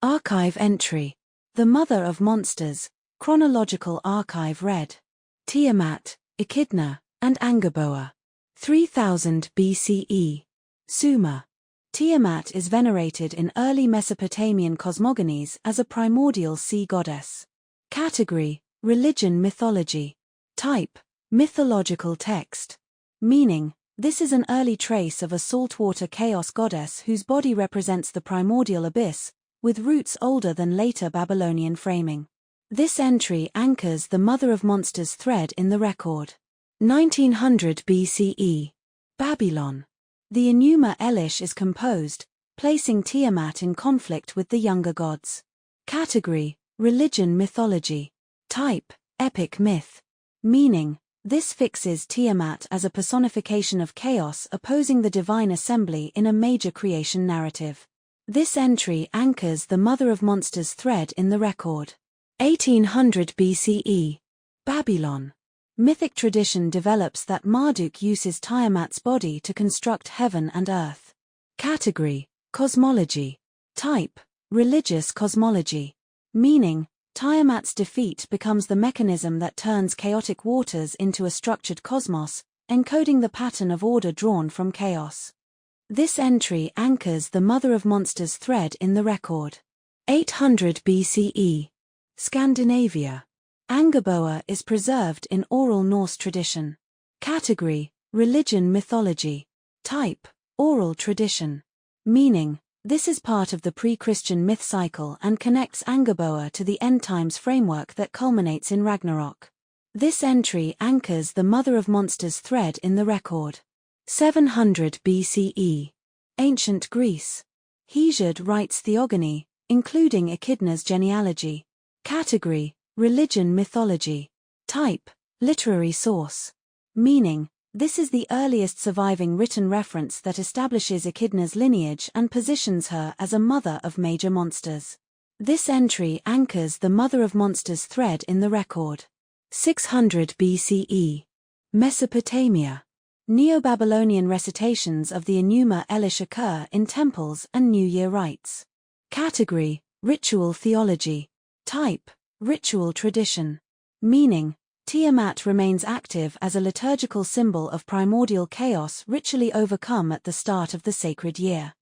Archive entry. The Mother of Monsters, Chronological Archive read. Tiamat, Echidna, and Angerboa. 3000 BCE. Sumer. Tiamat is venerated in early Mesopotamian cosmogonies as a primordial sea goddess. Category: Religion, mythology. Type: Mythological text. Meaning: this is an early trace of a saltwater chaos goddess whose body represents the primordial abyss, with roots older than later Babylonian framing. This entry anchors the Mother of Monsters thread in the record. 1900 BCE. Babylon. The Enuma Elish is composed, placing Tiamat in conflict with the younger gods. Category: Religion, mythology. Type: Epic myth. Meaning: this fixes Tiamat as a personification of chaos opposing the divine assembly in a major creation narrative. This entry anchors the Mother of Monsters thread in the record. 1800 BCE. Babylon. Mythic tradition develops that Marduk uses Tiamat's body to construct heaven and earth. Category: Cosmology. Type: Religious cosmology. Meaning: Tiamat's defeat becomes the mechanism that turns chaotic waters into a structured cosmos, encoding the pattern of order drawn from chaos. This entry anchors the Mother of Monsters thread in the record. 800 BCE. Scandinavia. Angerboa is preserved in oral Norse tradition. Category: Religion, mythology. Type: Oral tradition. Meaning: this is part of the pre-Christian myth cycle and connects Angerboa to the end times framework that culminates in Ragnarok. This entry anchors the Mother of Monsters thread in the record. 700 BCE. Ancient Greece. Hesiod writes Theogony, including Echidna's genealogy. Category: Religion, mythology. Type: Literary source. Meaning: this is the earliest surviving written reference that establishes Echidna's lineage and positions her as a mother of major monsters. This entry anchors the Mother of Monsters thread in the record. 600 BCE. Mesopotamia. Neo-Babylonian recitations of the Enuma Elish occur in temples and New Year rites. Category: Ritual theology. Type: Ritual tradition. Meaning: Tiamat remains active as a liturgical symbol of primordial chaos ritually overcome at the start of the sacred year.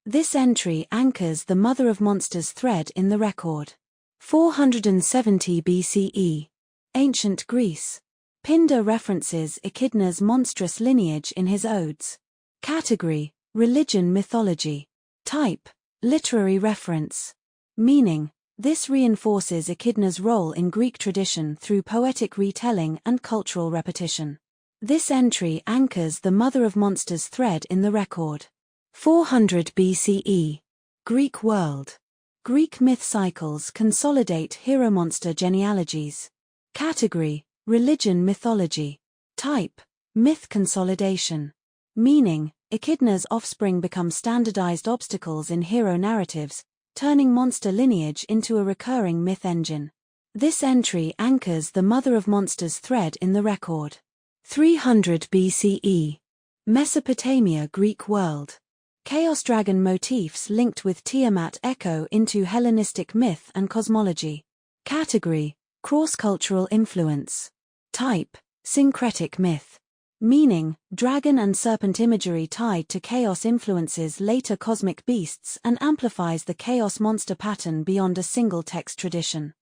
This entry anchors the Mother of Monsters thread in the record. 470 BCE. Ancient Greece. Pindar references Echidna's monstrous lineage in his odes. Category: Religion, mythology. Type: Literary reference. Meaning: this reinforces Echidna's role in Greek tradition through poetic retelling and cultural repetition. This entry anchors the Mother of Monsters thread in the record. 400 BCE. Greek world. Greek myth cycles consolidate hero-monster genealogies. Category: Religion, mythology. Type: Myth consolidation. Meaning: Echidna's offspring become standardized obstacles in hero narratives, turning monster lineage into a recurring myth engine. This entry anchors the Mother of Monsters thread in the record. 300 BCE. Mesopotamia, Greek world. Chaos dragon motifs linked with Tiamat echo into Hellenistic myth and cosmology. Category: Cross-cultural influence. Type: Syncretic myth. Meaning: dragon and serpent imagery tied to chaos influences later cosmic beasts and amplifies the chaos monster pattern beyond a single text tradition.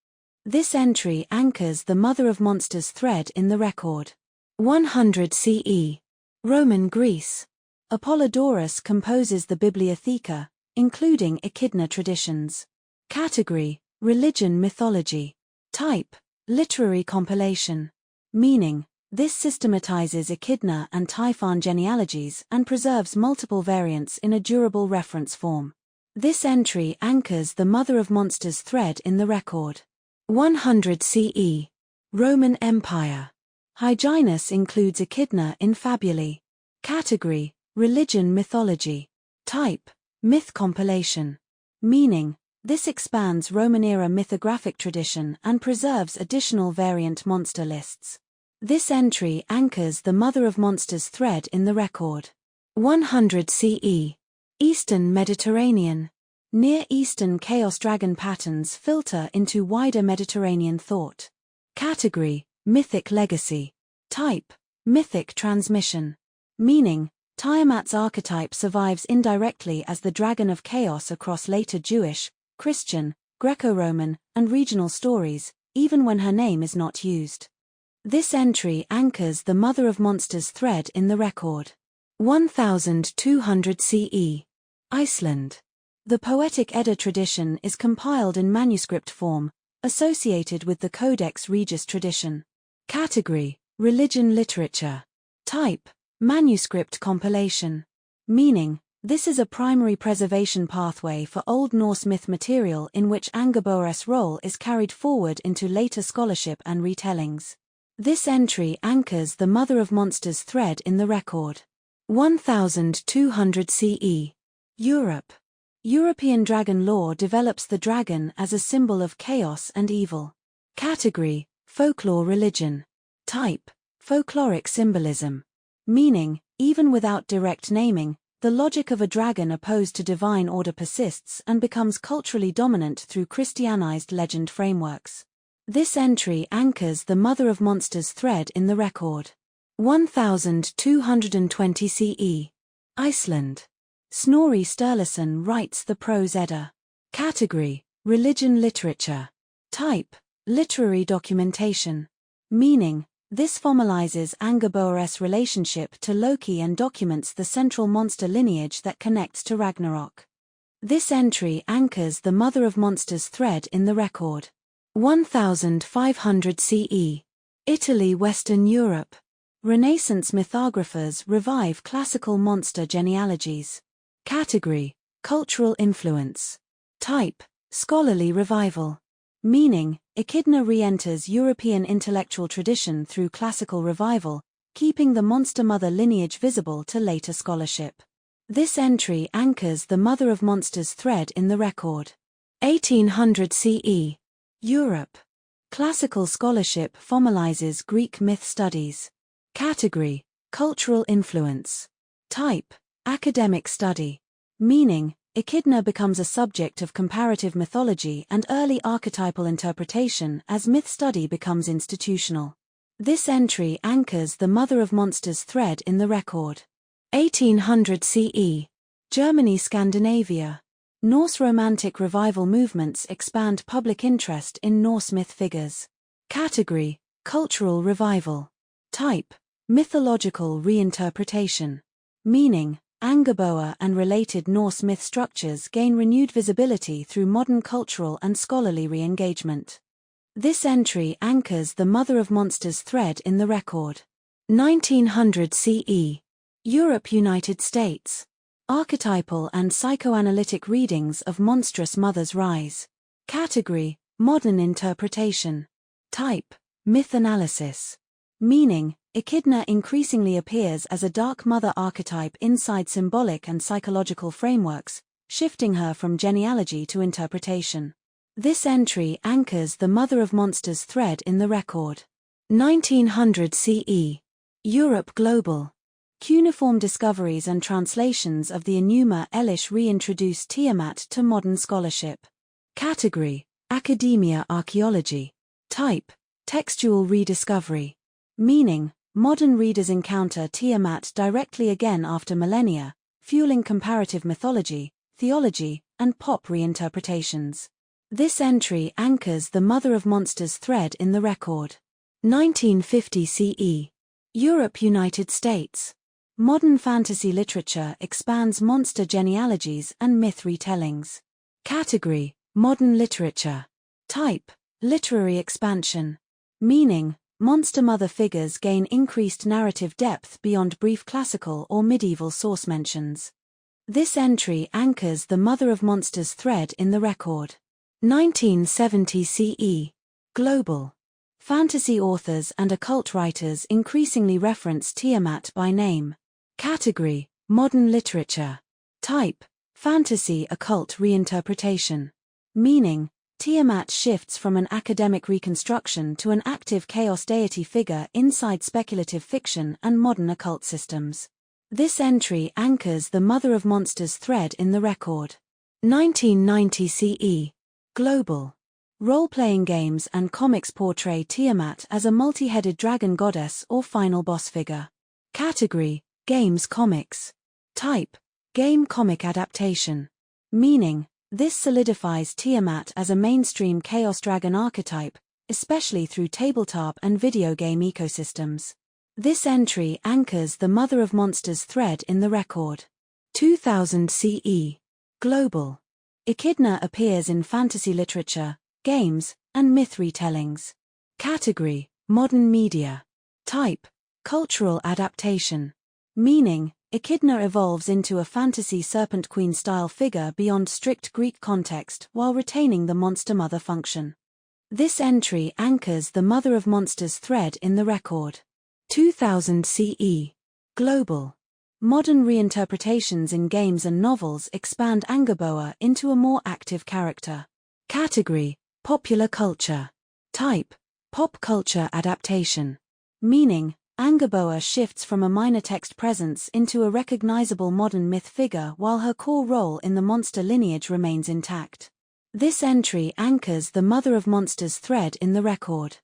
This entry anchors the Mother of Monsters thread in the record. 100 CE. Roman Greece. Apollodorus composes the Bibliotheca, including Echidna traditions. Category: Religion, mythology. Type: Literary compilation. Meaning: this systematizes Echidna and Typhon genealogies and preserves multiple variants in a durable reference form. This entry anchors the Mother of Monsters thread in the record. 100 CE. Roman Empire. Hyginus includes Echidna in fabulae. Category: Religion, mythology. Type: Myth compilation. Meaning: this expands Roman-era mythographic tradition and preserves additional variant monster lists. This entry anchors the Mother of Monsters thread in the record. 100 CE. Eastern Mediterranean. Near Eastern chaos dragon patterns filter into wider Mediterranean thought. Category: mythic legacy. Type: mythic transmission. Meaning: Tiamat's archetype survives indirectly as the dragon of chaos across later Jewish, Christian, Greco-Roman, and regional stories, even when her name is not used. This entry anchors the Mother of Monsters thread in the record. 1200 CE. Iceland. The Poetic Edda tradition is compiled in manuscript form, associated with the Codex Regius tradition. Category: religion literature. Type: manuscript compilation. Meaning: this is a primary preservation pathway for Old Norse myth material in which Angerboer's role is carried forward into later scholarship and retellings. This entry anchors the Mother of Monsters thread in the record. 1200 CE. Europe. European dragon lore develops the dragon as a symbol of chaos and evil. Category: folklore religion. Type: folkloric symbolism. Meaning: even without direct naming, the logic of a dragon opposed to divine order persists and becomes culturally dominant through Christianized legend frameworks. This entry anchors the Mother of Monsters thread in the record. 1220 CE. Iceland. Snorri Sturluson writes the Prose Edda. Category: religion literature. Type: literary documentation. Meaning: this formalizes Angerboer's relationship to Loki and documents the central monster lineage that connects to Ragnarok. This entry anchors the Mother of Monsters thread in the record. 1500 CE. Italy, Western Europe. Renaissance mythographers revive classical monster genealogies. Category: cultural influence. Type: scholarly revival. Meaning: Echidna re-enters European intellectual tradition through classical revival, keeping the monster mother lineage visible to later scholarship. This entry anchors the Mother of Monsters thread in the record. 1800 CE. Europe. Classical scholarship formalizes Greek myth studies. Category: cultural influence. Type: academic study. Meaning: Echidna becomes a subject of comparative mythology and early archetypal interpretation as myth study becomes institutional. This entry anchors the Mother of Monsters thread in the record. 1800 CE. Germany, Scandinavia. Norse Romantic revival movements expand public interest in Norse myth figures. Category: cultural revival. Type: mythological reinterpretation. Meaning: Angerboer and related Norse myth structures gain renewed visibility through modern cultural and scholarly re-engagement. This entry anchors the Mother of Monsters thread in the record. 1900 CE. Europe, United States. Archetypal and psychoanalytic readings of monstrous mothers rise. Category: modern interpretation. Type: myth analysis. Meaning: Echidna increasingly appears as a dark mother archetype inside symbolic and psychological frameworks, shifting her from genealogy to interpretation. This entry anchors the Mother of Monsters thread in the record. 1900 CE. Europe global. Cuneiform discoveries and translations of the Enuma Elish reintroduce Tiamat to modern scholarship. Category: academia archaeology. Type: textual rediscovery. Meaning: modern readers encounter Tiamat directly again after millennia, fueling comparative mythology, theology, and pop reinterpretations. This entry anchors the Mother of Monsters thread in the record. 1950 CE. Europe, United States. Modern fantasy literature expands monster genealogies and myth retellings. Category: modern literature. Type: literary expansion. Meaning: monster mother figures gain increased narrative depth beyond brief classical or medieval source mentions. This entry anchors the Mother of Monsters thread in the record. 1970 CE. Global. Fantasy authors and occult writers increasingly reference Tiamat by name. Category: modern literature. Type: fantasy occult reinterpretation. Meaning: Tiamat shifts from an academic reconstruction to an active chaos deity figure inside speculative fiction and modern occult systems. This entry anchors the Mother of Monsters thread in the record. 1990 CE. Global. Role-playing games and comics portray Tiamat as a multi-headed dragon goddess or final boss figure. Category: Games Comics. Type: Game comic adaptation. Meaning: this solidifies Tiamat as a mainstream chaos dragon archetype, especially through tabletop and video game ecosystems. This entry anchors the Mother of Monsters thread in the record. 2000 CE. Global. Echidna appears in fantasy literature, games, and myth retellings. Category: Modern media. Type: Cultural adaptation. Meaning: Echidna evolves into a fantasy serpent queen-style figure beyond strict Greek context while retaining the monster mother function. This entry anchors the Mother of Monsters thread in the record. 2000 CE. Global. Modern reinterpretations in games and novels expand Angerboa into a more active character. Category: Popular culture. Type: Pop culture adaptation. Meaning: Angerboa shifts from a minor text presence into a recognizable modern myth figure while her core role in the monster lineage remains intact. This entry anchors the Mother of Monsters thread in the record.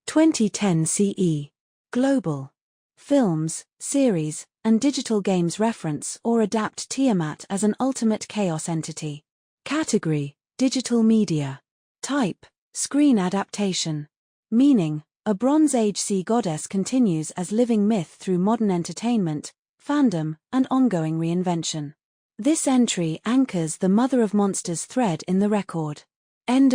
2010 CE. Global. Films, series, and digital games reference or adapt Tiamat as an ultimate chaos entity. Category: Digital media. Type: Screen adaptation. Meaning: a Bronze Age sea goddess continues as living myth through modern entertainment, fandom, and ongoing reinvention. This entry anchors the Mother of Monsters thread in the record. End